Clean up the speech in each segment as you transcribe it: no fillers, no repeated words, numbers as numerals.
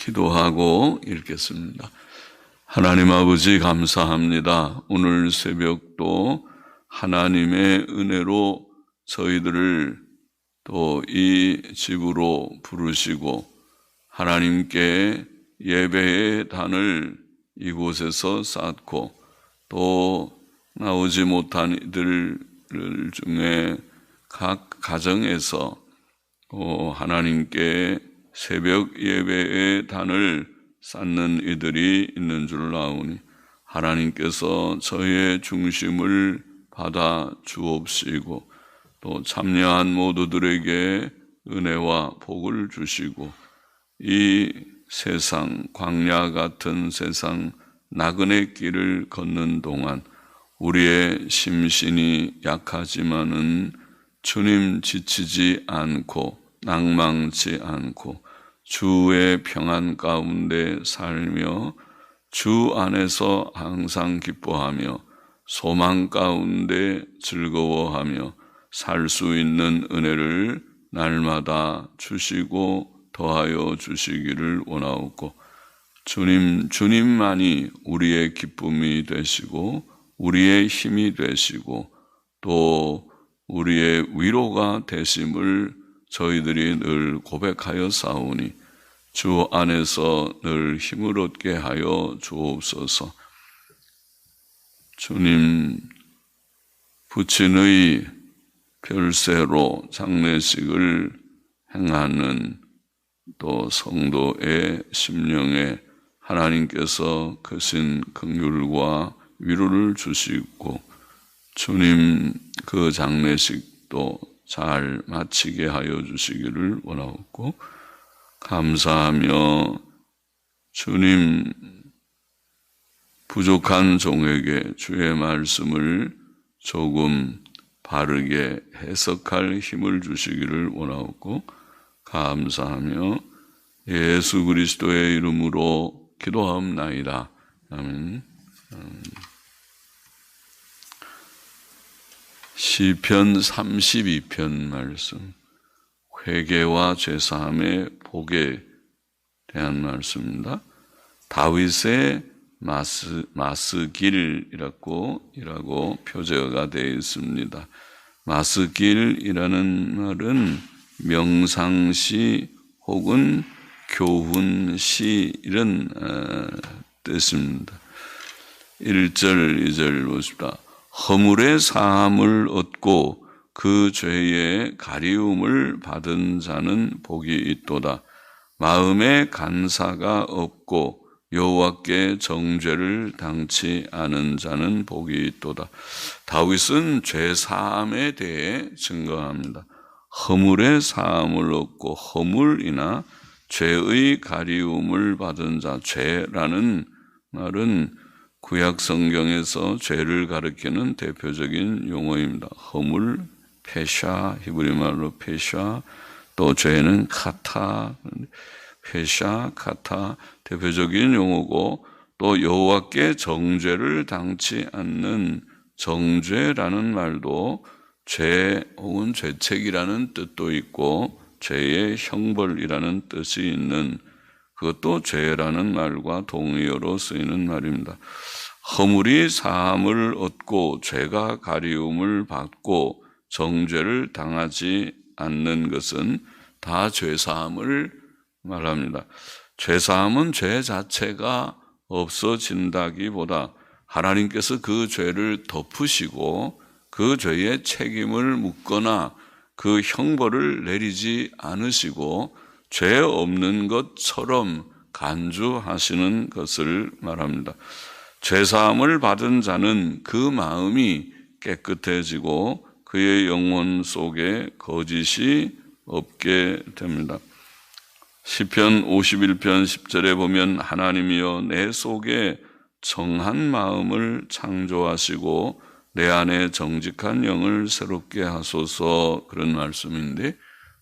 기도하고 읽겠습니다. 하나님 아버지 감사합니다. 오늘 새벽도 하나님의 은혜로 저희들을 또 이 집으로 부르시고 하나님께 예배의 단을 이곳에서 쌓고 또 나오지 못한 이들 중에 각 가정에서 하나님께 새벽 예배의 단을 쌓는 이들이 있는 줄 아오니 하나님께서 저희의 중심을 받아 주옵시고 또 참여한 모두들에게 은혜와 복을 주시고 이 세상 광야 같은 세상 나그네 길을 걷는 동안 우리의 심신이 약하지만은 주님 지치지 않고 낭망치 않고 주의 평안 가운데 살며 주 안에서 항상 기뻐하며 소망 가운데 즐거워하며 살 수 있는 은혜를 날마다 주시고 더하여 주시기를 원하옵고 주님만이 우리의 기쁨이 되시고 우리의 힘이 되시고 또 우리의 위로가 되심을 저희들이 늘 고백하여 싸우니 주 안에서 늘 힘을 얻게 하여 주옵소서. 주님 부친의 별세로 장례식을 행하는 또 성도의 심령에 하나님께서 크신 긍휼과 위로를 주시고 주님 그 장례식도 잘 마치게 하여 주시기를 원하옵고 감사하며 주님 부족한 종에게 주의 말씀을 조금 바르게 해석할 힘을 주시기를 원하옵고 감사하며 예수 그리스도의 이름으로 기도하옵나이다. 아멘. 시편 32편 말씀, 회개와 죄사함의 복에 대한 말씀입니다. 다윗의 마스길이라고 표제가 되어 있습니다. 마스길이라는 말은 명상시 혹은 교훈시 이런 뜻입니다. 1절, 2절 보십시다. 허물의 사함을 얻고 그 죄의 가리움을 받은 자는 복이 있도다. 마음에 간사가 없고 여호와께 정죄를 당치 않은 자는 복이 있도다. 다윗은 죄 사함에 대해 증거합니다. 허물의 사함을 얻고 허물이나 죄의 가리움을 받은 자, 죄라는 말은 구약 성경에서 죄를 가리키는 대표적인 용어입니다. 허물, 페샤, 히브리 말로 페샤, 또 죄는 카타, 페샤, 카타 대표적인 용어고 또 여호와께 정죄를 당치 않는 정죄라는 말도 죄 혹은 죄책이라는 뜻도 있고 죄의 형벌이라는 뜻이 있는 그것도 죄라는 말과 동의어로 쓰이는 말입니다. 허물이 사함을 얻고 죄가 가리움을 받고 정죄를 당하지 않는 것은 다 죄사함을 말합니다. 죄사함은 죄 자체가 없어진다기보다 하나님께서 그 죄를 덮으시고 그 죄의 책임을 묻거나 그 형벌을 내리지 않으시고 죄 없는 것처럼 간주하시는 것을 말합니다. 죄사함을 받은 자는 그 마음이 깨끗해지고 그의 영혼 속에 거짓이 없게 됩니다. 시편 51편 10절에 보면 하나님이여 내 속에 정한 마음을 창조하시고 내 안에 정직한 영을 새롭게 하소서 그런 말씀인데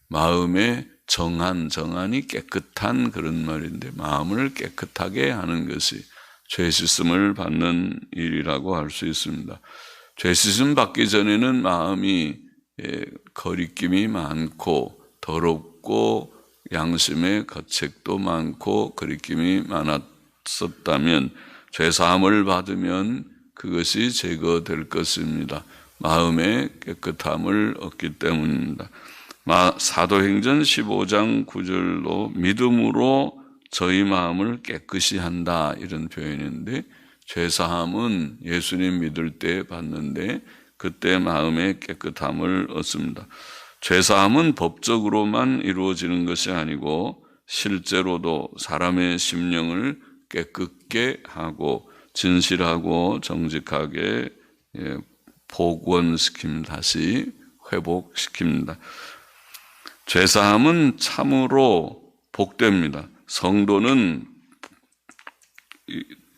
마음에 정한이 깨끗한 그런 말인데 마음을 깨끗하게 하는 것이 죄 씻음을 받는 일이라고 할 수 있습니다. 죄 씻음 받기 전에는 마음이 거리낌이 많고 더럽고 양심에 거책도 많고 거리낌이 많았었다면 죄사함을 받으면 그것이 제거될 것입니다. 마음의 깨끗함을 얻기 때문입니다. 사도행전 15장 9절로 믿음으로 저희 마음을 깨끗이 한다 이런 표현인데, 죄사함은 예수님 믿을 때 받는데 그때 마음의 깨끗함을 얻습니다. 죄사함은 법적으로만 이루어지는 것이 아니고 실제로도 사람의 심령을 깨끗게 하고 진실하고 정직하게 복원시킵니다. 다시 회복시킵니다. 죄사함은 참으로 복됩니다. 성도는,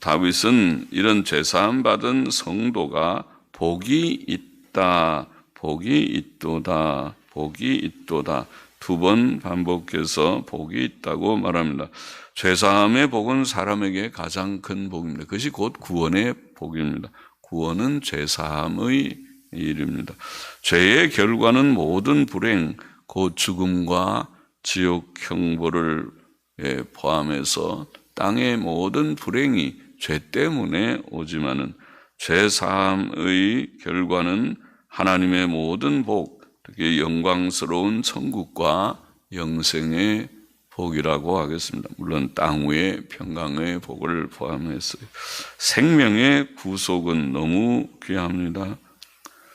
다윗은 이런 죄사함 받은 성도가 복이 있다, 복이 있도다, 복이 있도다 2번 반복해서 복이 있다고 말합니다. 죄사함의 복은 사람에게 가장 큰 복입니다. 그것이 곧 구원의 복입니다. 구원은 죄사함의 일입니다. 죄의 결과는 모든 불행, 곧 죽음과 지옥 형벌을 포함해서 땅의 모든 불행이 죄 때문에 오지만은 죄사함의 결과는 하나님의 모든 복, 특히 영광스러운 천국과 영생의 복이라고 하겠습니다. 물론 땅 위의 평강의 복을 포함했어요. 생명의 구속은 너무 귀합니다.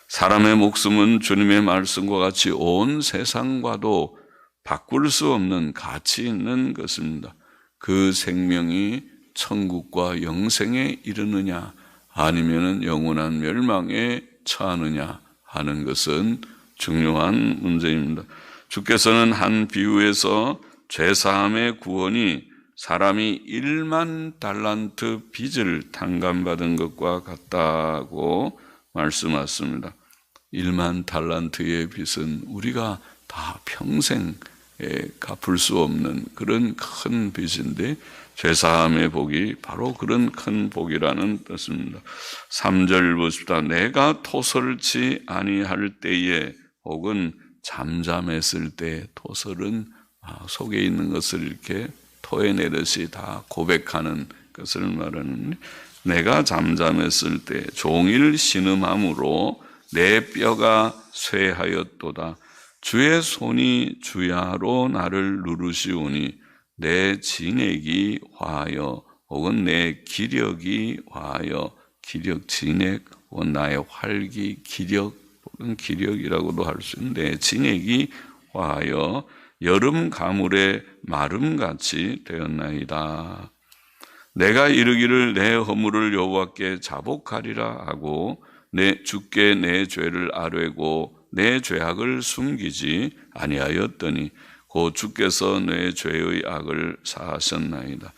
사람의 목숨은 주님의 말씀과 같이 온 세상과도 바꿀 수 없는 가치 있는 것입니다. 그 생명이 천국과 영생에 이르느냐 아니면 영원한 멸망에 처하느냐 하는 것은 중요한 문제입니다. 주께서는 한 비유에서 죄사함의 구원이 사람이 1만 달란트 빚을 탕감받은 것과 같다고 말씀하셨습니다. 1만 달란트의 빚은 우리가 다 평생 갚을 수 없는 그런 큰 빚인데, 죄사함의 복이 바로 그런 큰 복이라는 뜻입니다. 3절 보십시다. 내가 토설치 아니할 때에, 혹은 잠잠했을 때, 토설은 속에 있는 것을 이렇게 토해내듯이 다 고백하는 것을 말하는, 내가 잠잠했을 때 종일 신음함으로 내 뼈가 쇠하였도다. 주의 손이 주야로 나를 누르시오니 내 진액이 화하여, 혹은 내 기력이 화하여, 기력, 진액, 혹은 나의 활기, 기력, 혹은 기력이라고도 할 수 있는 내 진액이 화하여 여름 가물의 마름같이 되었나이다. 내가 이르기를 내 허물을 여호와께 자복하리라 하고 주께 내 죄를 아뢰고 내 죄악을 숨기지 아니하였더니 곧 주께서 내 죄의 악을 사하셨나이다.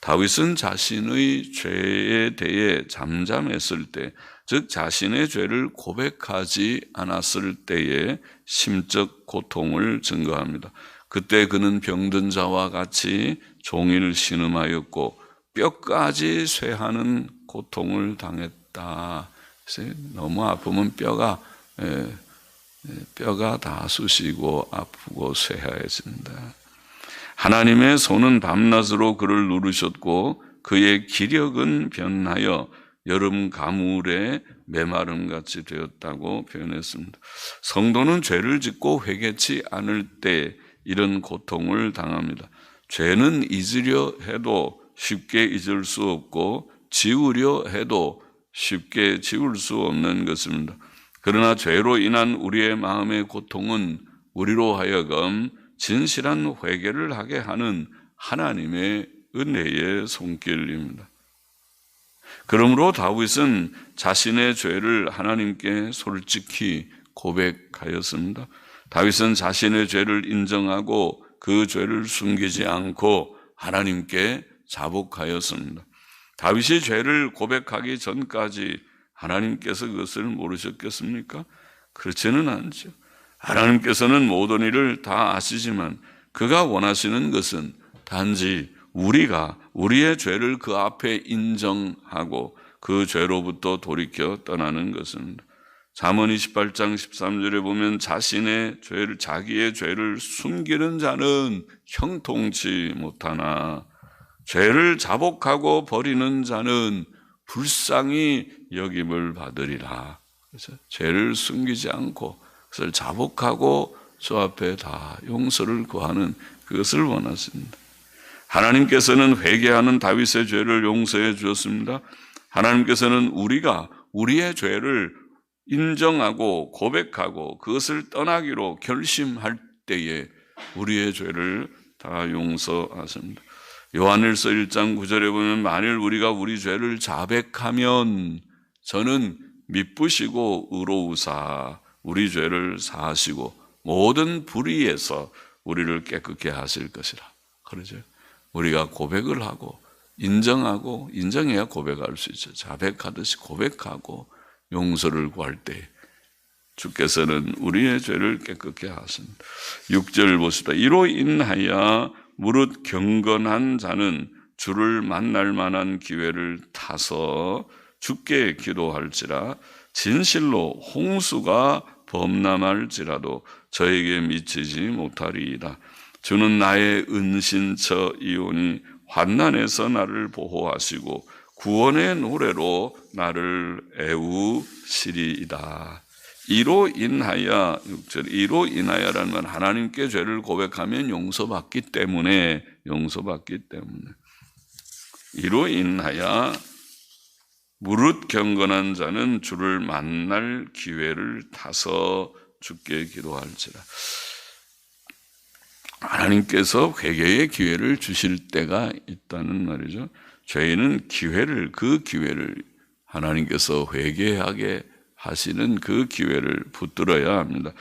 다윗은 자신의 죄에 대해 잠잠했을 때, 즉 자신의 죄를 고백하지 않았을 때에 심적 고통을 증거합니다. 그때 그는 병든 자와 같이 종일 신음하였고 뼈까지 쇠하는 고통을 당했다. 너무 아프면 뼈가 다 쑤시고 아프고 쇠하여진다. 하나님의 손은 밤낮으로 그를 누르셨고 그의 기력은 변하여 여름 가물의 메마름같이 되었다고 표현했습니다. 성도는 죄를 짓고 회개치 않을 때 이런 고통을 당합니다. 죄는 잊으려 해도 쉽게 잊을 수 없고 지우려 해도 쉽게 지울 수 없는 것입니다. 그러나 죄로 인한 우리의 마음의 고통은 우리로 하여금 진실한 회개를 하게 하는 하나님의 은혜의 손길입니다. 그러므로 다윗은 자신의 죄를 하나님께 솔직히 고백하였습니다. 다윗은 자신의 죄를 인정하고 그 죄를 숨기지 않고 하나님께 자복하였습니다. 다윗이 죄를 고백하기 전까지 하나님께서 그것을 모르셨겠습니까? 그렇지는 않죠. 하나님께서는 모든 일을 다 아시지만 그가 원하시는 것은 단지 우리가 우리의 죄를 그 앞에 인정하고 그 죄로부터 돌이켜 떠나는 것입니다. 잠언 28장 13절에 보면 자기의 죄를 숨기는 자는 형통치 못하나 죄를 자복하고 버리는 자는 불쌍히 여김을 받으리라. 그래서 죄를 숨기지 않고 그것을 자복하고 주 앞에 다 용서를 구하는 그것을 원하십니다. 하나님께서는 회개하는 다윗의 죄를 용서해 주었습니다. 하나님께서는 우리가 우리의 죄를 인정하고 고백하고 그것을 떠나기로 결심할 때에 우리의 죄를 다 용서하십니다. 요한일서 1장 9절에 보면 만일 우리가 우리 죄를 자백하면 저는 미쁘시고 의로우사 우리 죄를 사하시고 모든 불의에서 우리를 깨끗게 하실 것이라. 그러죠. 우리가 고백을 하고 인정하고 인정해야 고백할 수 있죠. 자백하듯이 고백하고 용서를 구할 때 주께서는 우리의 죄를 깨끗게 하십니다. 6절 보시다. 이로 인하여 무릇 경건한 자는 주를 만날 만한 기회를 타서 주께 기도할지라 진실로 홍수가 범람할지라도 저에게 미치지 못하리이다. 주는 나의 은신처이오니 환난에서 나를 보호하시고 구원의 노래로 나를 애우시리이다. 이로 인하여 6절 이로 인하여라는 말 하나님께 죄를 고백하면 용서받기 때문에 이로 인하여 무릇 경건한 자는 주를 만날 기회를 타서 주께 기도할지라. 하나님께서 회개의 기회를 주실 때가 있다는 말이죠. 죄인은 그 기회를 하나님께서 회개하게 하시는 그 기회를 붙들어야 합니다.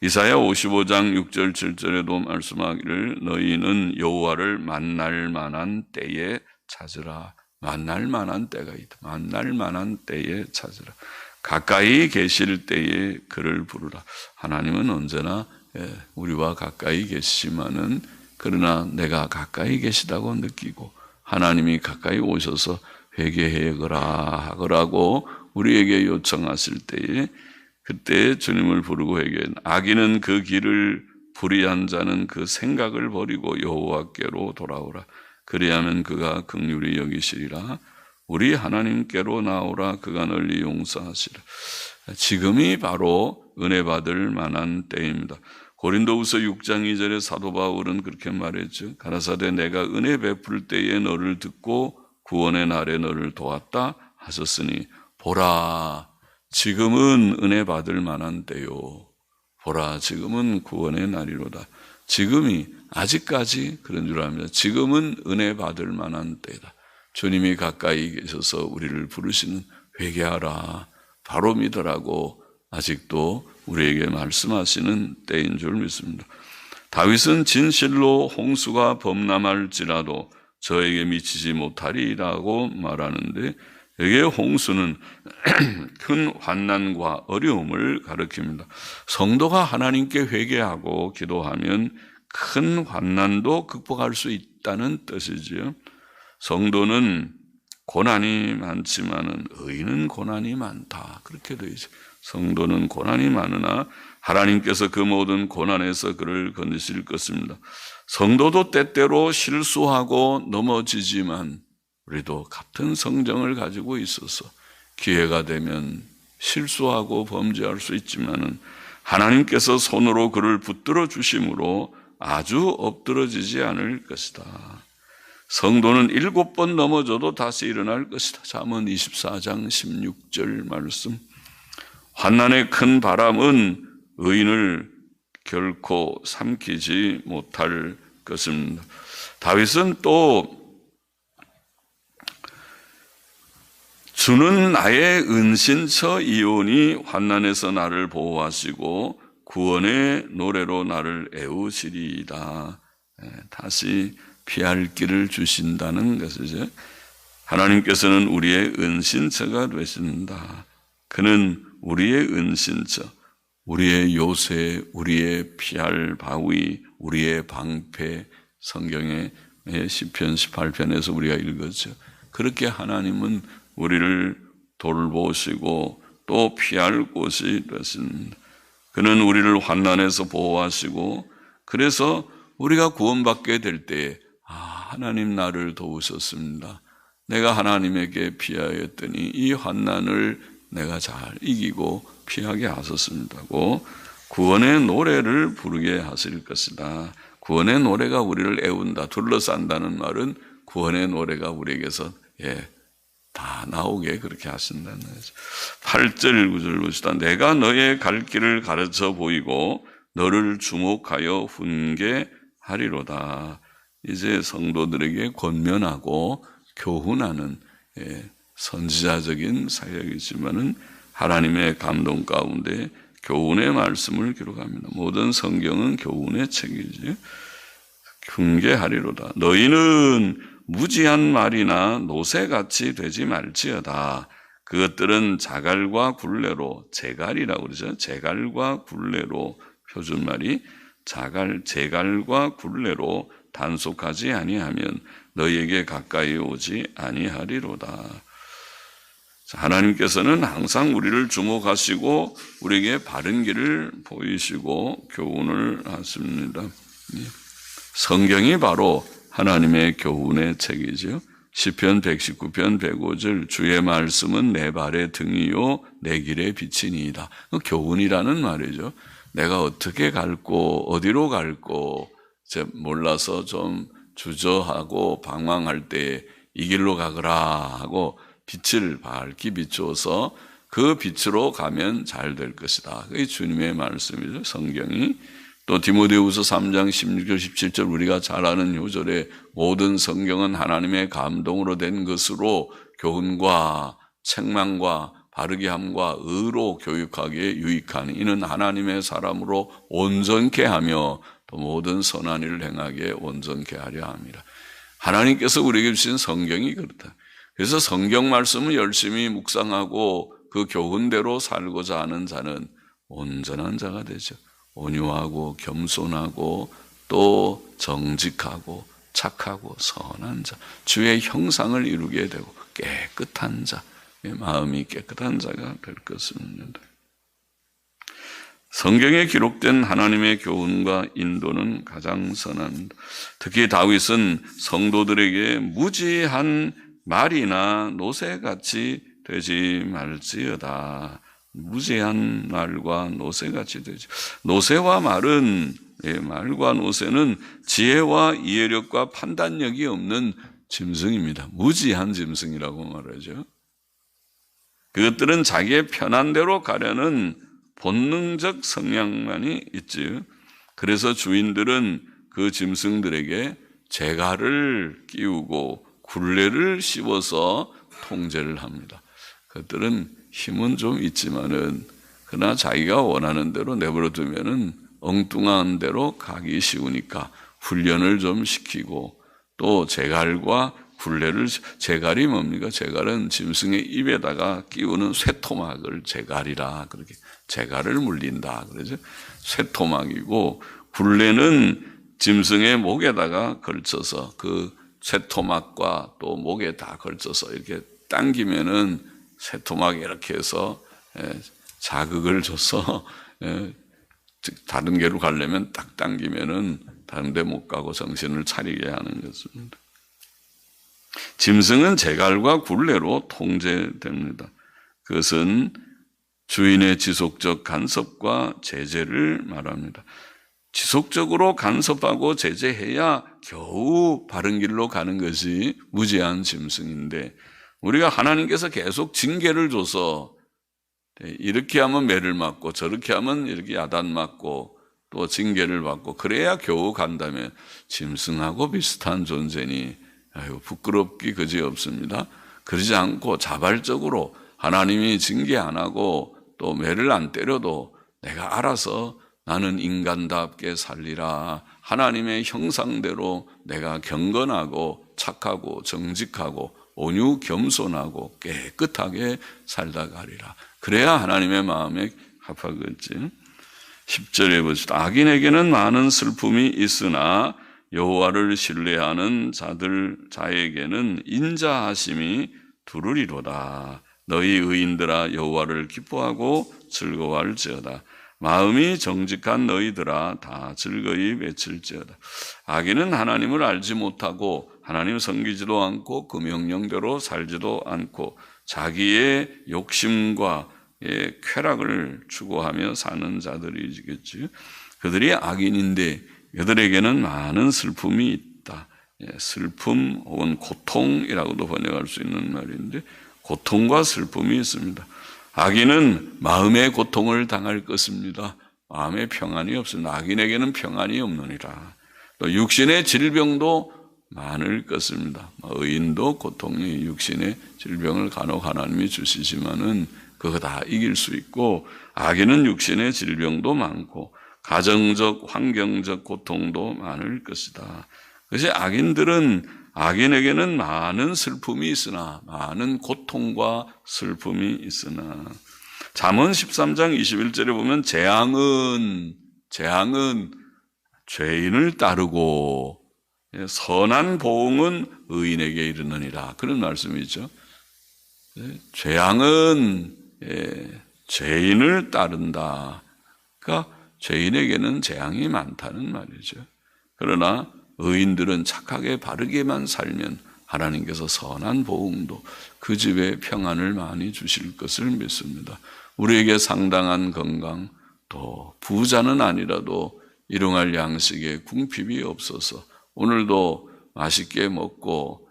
이사야 55장 6절 7절에도 말씀하기를 너희는 여호와를 만날 만한 때에 찾으라. 만날 만한 때가 있다. 만날 만한 때에 찾으라. 가까이 계실 때에 그를 부르라. 하나님은 언제나 우리와 가까이 계시지만은 그러나 내가 가까이 계시다고 느끼고 하나님이 가까이 오셔서 회개하거라 하거라고 우리에게 요청하실 때에 그때 주님을 부르고 회개한 악인은 그 길을 불의한 자는 그 생각을 버리고 여호와께로 돌아오라. 그리하면 그가 긍휼히 여기시리라. 우리 하나님께로 나오라. 그가 널리 용서하시리라. 지금이 바로 은혜 받을 만한 때입니다. 고린도후서 6장 2절에 사도 바울은 그렇게 말했죠. 가라사대 내가 은혜 베풀 때에 너를 듣고 구원의 날에 너를 도왔다 하셨으니 보라 지금은 은혜 받을 만한 때요. 보라 지금은 구원의 날이로다. 지금이 아직까지 그런 줄 압니다. 지금은 은혜 받을 만한 때다. 주님이 가까이 계셔서 우리를 부르시는 회개하라 바로 믿으라고 아직도 우리에게 말씀하시는 때인 줄 믿습니다. 다윗은 진실로 홍수가 범람할지라도 저에게 미치지 못하리라고 말하는데 여기에 홍수는 큰 환난과 어려움을 가리킵니다. 성도가 하나님께 회개하고 기도하면 큰 환난도 극복할 수 있다는 뜻이지요. 성도는 고난이 많지만은 의인은 고난이 많다. 그렇게 되어 있어요. 성도는 고난이 많으나 하나님께서 그 모든 고난에서 그를 건지실 것입니다. 성도도 때때로 실수하고 넘어지지만 우리도 같은 성정을 가지고 있어서 기회가 되면 실수하고 범죄할 수 있지만은 하나님께서 손으로 그를 붙들어 주심으로 아주 엎드러지지 않을 것이다. 성도는 7번 넘어져도 다시 일어날 것이다. 잠언 24장 16절 말씀. 환난의 큰 바람은 의인을 결코 삼키지 못할 것입니다. 다윗은 또 주는 나의 은신처이오니 환난에서 나를 보호하시고 구원의 노래로 나를 애우시리이다. 다시 피할 길을 주신다는 것이죠. 하나님께서는 우리의 은신처가 되신다. 그는 우리의 은신처, 우리의 요새, 우리의 피할 바위, 우리의 방패, 성경의 시편 18편에서 우리가 읽었죠. 그렇게 하나님은 우리를 돌보시고 또 피할 곳이 되었습니다. 그는 우리를 환난에서 보호하시고 그래서 우리가 구원받게 될 때에 하나님 나를 도우셨습니다. 내가 하나님에게 피하였더니 이 환난을 내가 잘 이기고 피하게 하셨습니다고 구원의 노래를 부르게 하실 것이다. 구원의 노래가 우리를 애운다. 둘러싼다는 말은 구원의 노래가 우리에게서 다 나오게 그렇게 하신다는 거죠. 8절 9절 보시다. 내가 너의 갈 길을 가르쳐 보이고 너를 주목하여 훈계하리로다. 이제 성도들에게 권면하고 교훈하는 선지자적인 사역이지만은 하나님의 감동 가운데 교훈의 말씀을 기록합니다. 모든 성경은 교훈의 책이지. 훈계하리로다. 너희는 무지한 말이나 노새같이 되지 말지어다. 그것들은 자갈과 굴레로, 제갈이라고 그러죠. 제갈과 굴레로, 표준말이 제갈과 굴레로 단속하지 아니하면 너희에게 가까이 오지 아니하리로다. 하나님께서는 항상 우리를 주목하시고 우리에게 바른 길을 보이시고 교훈을 하십니다. 성경이 바로 하나님의 교훈의 책이죠. 시편 119편 105절 주의 말씀은 내 발의 등이요 내 길의 빛이니이다. 교훈이라는 말이죠. 내가 어떻게 갈고 어디로 갈고 몰라서 좀 주저하고 방황할 때 이 길로 가거라 하고 빛을 밝히 비추어서 그 빛으로 가면 잘 될 것이다. 그게 주님의 말씀이죠. 성경이. 또 디모데후서 3장 16절 17절 우리가 잘 아는 요절에 모든 성경은 하나님의 감동으로 된 것으로 교훈과 책망과 바르게 함과 의로 교육하기에 유익하니 이는 하나님의 사람으로 온전케 하며 또 모든 선한 일을 행하기에 온전케 하려 함이라. 하나님께서 우리에게 주신 성경이 그렇다. 그래서 성경 말씀을 열심히 묵상하고 그 교훈대로 살고자 하는 자는 온전한 자가 되죠. 온유하고 겸손하고 또 정직하고 착하고 선한 자, 주의 형상을 이루게 되고 깨끗한 자, 마음이 깨끗한 자가 될 것입니다. 성경에 기록된 하나님의 교훈과 인도는 가장 선합니다. 특히 다윗은 성도들에게 무지한 말이나 노새같이 되지 말지어다. 무지한 말과 노새같이 되지. 노새와 말은 말과 노새는 지혜와 이해력과 판단력이 없는 짐승입니다. 무지한 짐승이라고 말하죠. 그것들은 자기의 편한 대로 가려는 본능적 성향만이 있지. 그래서 주인들은 그 짐승들에게 재갈을 끼우고 굴레를 씌워서 통제를 합니다. 그것들은 힘은 좀 있지만은 그러나 자기가 원하는 대로 내버려 두면은 엉뚱한 대로 가기 쉬우니까 훈련을 좀 시키고 또 재갈과 굴레를, 재갈이 뭡니까? 재갈은 짐승의 입에다가 끼우는 쇠토막을 재갈이라 그렇게 재갈을 물린다 그러죠. 쇠토막이고 굴레는 짐승의 목에다가 걸쳐서 그 쇠토막과 또 목에 다 걸쳐서 이렇게 당기면은 쇠토막이 이렇게 해서 자극을 줘서 다른 데로 가려면 딱 당기면은 다른 데 못 가고 정신을 차리게 하는 것입니다. 짐승은 재갈과 굴레로 통제됩니다. 그것은 주인의 지속적 간섭과 제재를 말합니다. 지속적으로 간섭하고 제재해야 겨우 바른 길로 가는 것이 무지한 짐승인데 우리가 하나님께서 계속 징계를 줘서 이렇게 하면 매를 맞고 저렇게 하면 이렇게 야단 맞고 또 징계를 받고 그래야 겨우 간다면 짐승하고 비슷한 존재니 부끄럽기 그지없습니다. 그러지 않고 자발적으로 하나님이 징계 안 하고 또 매를 안 때려도 내가 알아서 나는 인간답게 살리라. 하나님의 형상대로 내가 경건하고 착하고 정직하고 온유 겸손하고 깨끗하게 살다 가리라. 그래야 하나님의 마음에 합하겠지. 10절에 보시다. 악인에게는 많은 슬픔이 있으나 여호와를 신뢰하는 자에게는 인자하심이 두루리로다. 너희 의인들아 여호와를 기뻐하고 즐거워할지어다. 마음이 정직한 너희들아 다 즐거이 외칠지어다. 악인은 하나님을 알지 못하고 하나님 섬기지도 않고 그 명령대로 살지도 않고 자기의 욕심과 쾌락을 추구하며 사는 자들이겠지. 그들이 악인인데 그들에게는 많은 슬픔이 있다. 슬픔 혹은 고통이라고도 번역할 수 있는 말인데 고통과 슬픔이 있습니다. 악인은 마음의 고통을 당할 것입니다. 마음의 평안이 없습니다. 악인에게는 평안이 없느니라. 또 육신의 질병도 많을 것입니다. 의인도 고통이 육신의 질병을 간혹 하나님이 주시지만은 그거 다 이길 수 있고 악인은 육신의 질병도 많고 가정적, 환경적 고통도 많을 것이다. 그래서 악인에게는 많은 슬픔이 있으나 많은 고통과 슬픔이 있으나 잠언 13장 21절에 보면 재앙은 죄인을 따르고 선한 보응은 의인에게 이르느니라. 그런 말씀이죠. 재앙은 죄인을 따른다. 그러니까 죄인에게는 재앙이 많다는 말이죠. 그러나 의인들은 착하게 바르게만 살면 하나님께서 선한 보응도 그 집에 평안을 많이 주실 것을 믿습니다. 우리에게 상당한 건강, 또 부자는 아니라도 일용할 양식에 궁핍이 없어서 오늘도 맛있게 먹고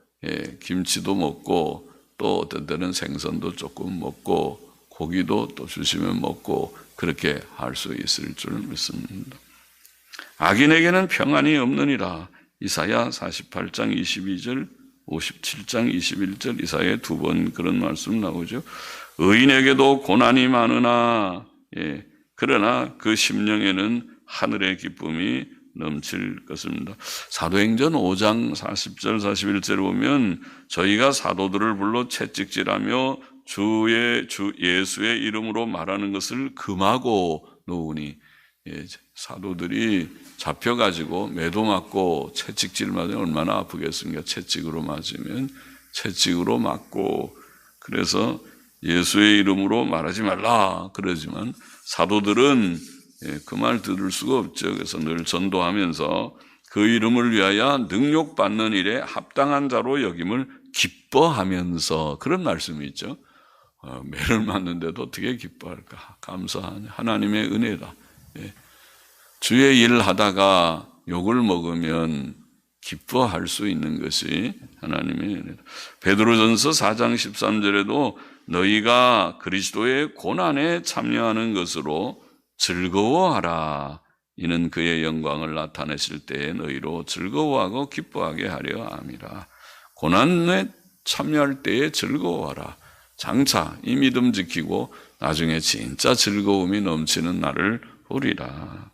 김치도 먹고 또 어떤 때는 생선도 조금 먹고 고기도 또 주시면 먹고 그렇게 할 수 있을 줄 믿습니다. 악인에게는 평안이 없느니라. 이사야 48장 22절, 57장 21절 이사야에 두 번 그런 말씀 나오죠. 의인에게도 고난이 많으나 그러나 그 심령에는 하늘의 기쁨이 넘칠 것입니다. 사도행전 5장 40절 41절을 보면 저희가 사도들을 불러 채찍질하며 주 예수의 이름으로 말하는 것을 금하고 놓으니 사도들이 잡혀가지고 매도 맞고 채찍질 맞으면 얼마나 아프겠습니까? 채찍으로 맞으면 채찍으로 맞고 그래서 예수의 이름으로 말하지 말라 그러지만 사도들은 그 말 들을 수가 없죠. 그래서 늘 전도하면서 그 이름을 위하여 능욕받는 일에 합당한 자로 여김을 기뻐하면서 그런 말씀이 있죠. 매를 맞는데도 어떻게 기뻐할까? 감사한 하나님의 은혜다. 주의 일을 하다가 욕을 먹으면 기뻐할 수 있는 것이 하나님의 은혜다. 베드로전서 4장 13절에도 너희가 그리스도의 고난에 참여하는 것으로 즐거워하라. 이는 그의 영광을 나타내실 때에 너희로 즐거워하고 기뻐하게 하려 함이라. 고난에 참여할 때에 즐거워하라. 장차 이 믿음 지키고 나중에 진짜 즐거움이 넘치는 날을 보리라.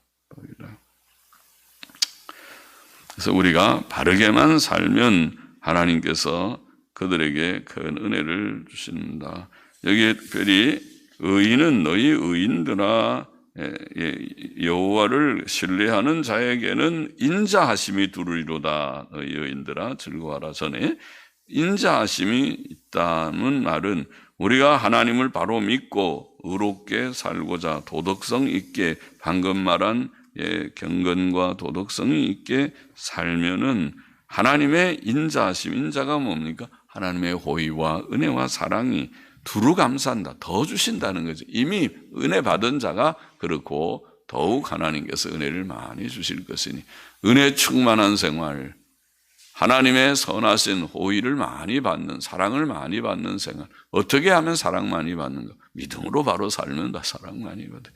그래서 우리가 바르게만 살면 하나님께서 그들에게 큰 은혜를 주신다. 여기에 별이 의인은 너희 의인들아 여호와를 신뢰하는 자에게는 인자하심이 두르리로다. 너희 의인들아 즐거워하라. 전에 인자하심이 있다는 말은 우리가 하나님을 바로 믿고 의롭게 살고자 도덕성 있게 방금 말한 경건과 도덕성이 있게 살면은 하나님의 인자하심, 인자가 뭡니까? 하나님의 호의와 은혜와 사랑이 두루 감싼다. 더 주신다는 거죠. 이미 은혜 받은 자가 그렇고 더욱 하나님께서 은혜를 많이 주실 것이니 은혜 충만한 생활, 하나님의 선하신 호의를 많이 받는, 사랑을 많이 받는 생활. 어떻게 하면 사랑 많이 받는가? 믿음으로 바로 살면 다 사랑 많이 받아요.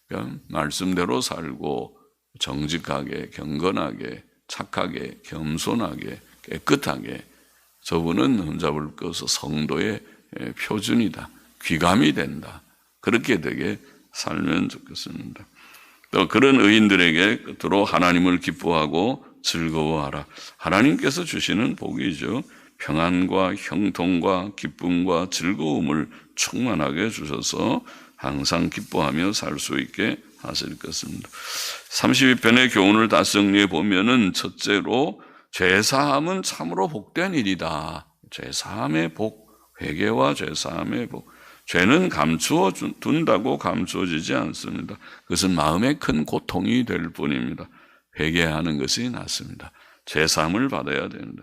그러니까 말씀대로 살고 정직하게, 경건하게, 착하게, 겸손하게, 깨끗하게 저분은 흠잡을 것 없어 성도의 표준이다. 귀감이 된다. 그렇게 되게 살면 좋겠습니다. 또 그런 의인들에게 끝으로 하나님을 기뻐하고 즐거워하라. 하나님께서 주시는 복이죠. 평안과 형통과 기쁨과 즐거움을 충만하게 주셔서 항상 기뻐하며 살 수 있게 하실 것입니다. 32편의 교훈을 다 정리해 보면은 첫째로 죄사함은 참으로 복된 일이다. 죄사함의 복, 회개와 죄사함의 복. 죄는 감추어 둔다고 감추어지지 않습니다. 그것은 마음의 큰 고통이 될 뿐입니다. 회개하는 것이 낫습니다. 죄사함을 받아야 됩니다.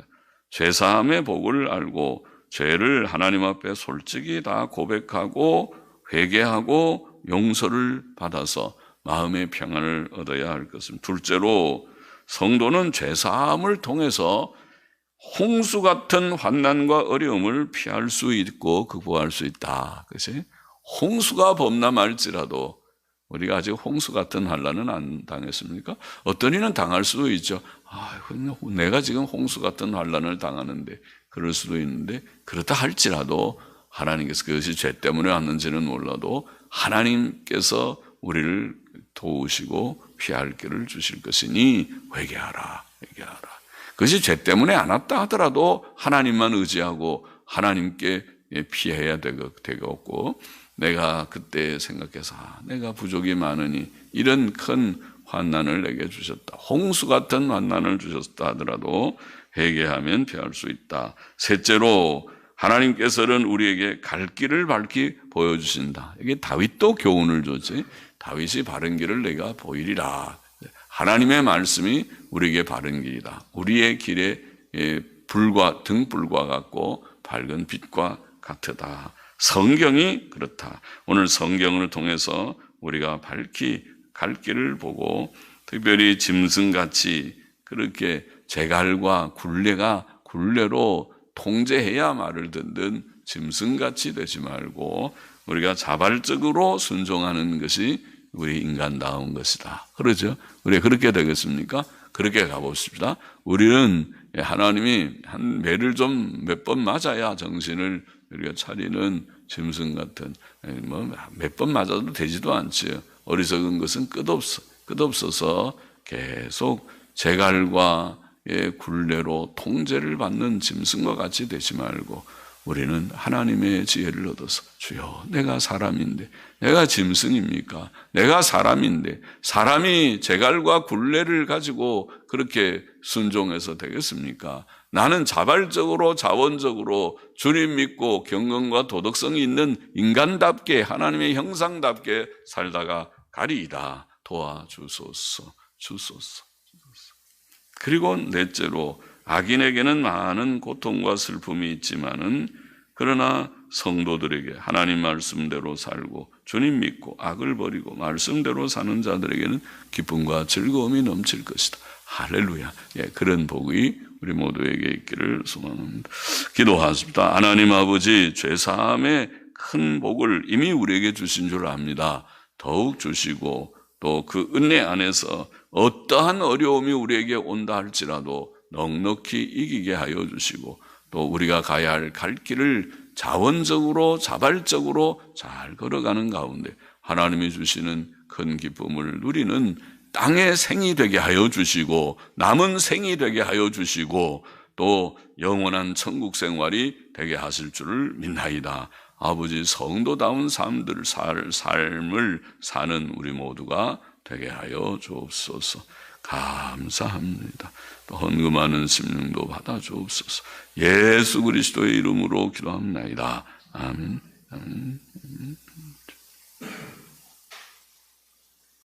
죄사함의 복을 알고 죄를 하나님 앞에 솔직히 다 고백하고 회개하고 용서를 받아서 마음의 평안을 얻어야 할 것입니다. 둘째로 성도는 죄사함을 통해서 홍수 같은 환난과 어려움을 피할 수 있고 극복할 수 있다. 그것이 홍수가 범람할지라도 우리가 아직 홍수 같은 환난은 안 당했습니까? 어떤 이는 당할 수도 있죠. 내가 지금 홍수 같은 환난을 당하는데 그럴 수도 있는데 그렇다 할지라도 하나님께서 그것이 죄 때문에 왔는지는 몰라도 하나님께서 우리를 도우시고 피할 길을 주실 것이니 회개하라. 그것이 죄 때문에 안 왔다 하더라도 하나님만 의지하고 하나님께 피해야 되겠고 내가 그때 생각해서 내가 부족이 많으니 이런 큰 환난을 내게 주셨다. 홍수 같은 환난을 주셨다 하더라도 회개하면 피할 수 있다. 셋째로 하나님께서는 우리에게 갈 길을 밝히 보여주신다. 이게 다윗도 교훈을 줬지. 다윗이 바른 길을 내가 보이리라. 하나님의 말씀이 우리에게 바른 길이다. 우리의 길에 등불과 같고 밝은 빛과 같으다. 성경이 그렇다. 오늘 성경을 통해서 우리가 밝히 갈 길을 보고 특별히 짐승같이 그렇게 제갈과 굴레로 통제해야 말을 듣는 짐승같이 되지 말고 우리가 자발적으로 순종하는 것이 우리 인간다운 것이다. 그러죠? 우리가 그렇게 되겠습니까? 그렇게 가봅시다. 우리는 하나님이 한 매를 좀 몇 번 맞아야 정신을 우리가 차리는 짐승 같은 몇 번 맞아도 되지도 않지요. 어리석은 것은 끝없어서 계속 제갈과 굴레로 통제를 받는 짐승과 같이 되지 말고 우리는 하나님의 지혜를 얻어서 주여 내가 사람인데 내가 짐승입니까? 내가 사람인데 사람이 제갈과 굴레를 가지고 그렇게 순종해서 되겠습니까? 나는 자발적으로 자원적으로 주님 믿고 경건과 도덕성이 있는 인간답게 하나님의 형상답게 살다가 가리이다. 도와주소서. 그리고 넷째로 악인에게는 많은 고통과 슬픔이 있지만은 그러나 성도들에게 하나님 말씀대로 살고 주님 믿고 악을 버리고 말씀대로 사는 자들에게는 기쁨과 즐거움이 넘칠 것이다. 할렐루야. 그런 복이 우리 모두에게 있기를 소망합니다. 기도하십니다. 하나님 아버지, 죄사함의 큰 복을 이미 우리에게 주신 줄 압니다. 더욱 주시고 또 그 은혜 안에서 어떠한 어려움이 우리에게 온다 할지라도 넉넉히 이기게 하여 주시고 또 우리가 가야 할 갈 길을 자원적으로 자발적으로 잘 걸어가는 가운데 하나님이 주시는 큰 기쁨을 누리는 땅의 생이 되게 하여 주시고 남은 생이 되게 하여 주시고 또 영원한 천국 생활이 되게 하실 줄을 믿나이다. 아버지, 성도다운 삶을 사는 우리 모두가 되게 하여 주옵소서. 감사합니다. 또 헌금하는 심령도 받아 주옵소서. 예수 그리스도의 이름으로 기도합니다. 아멘.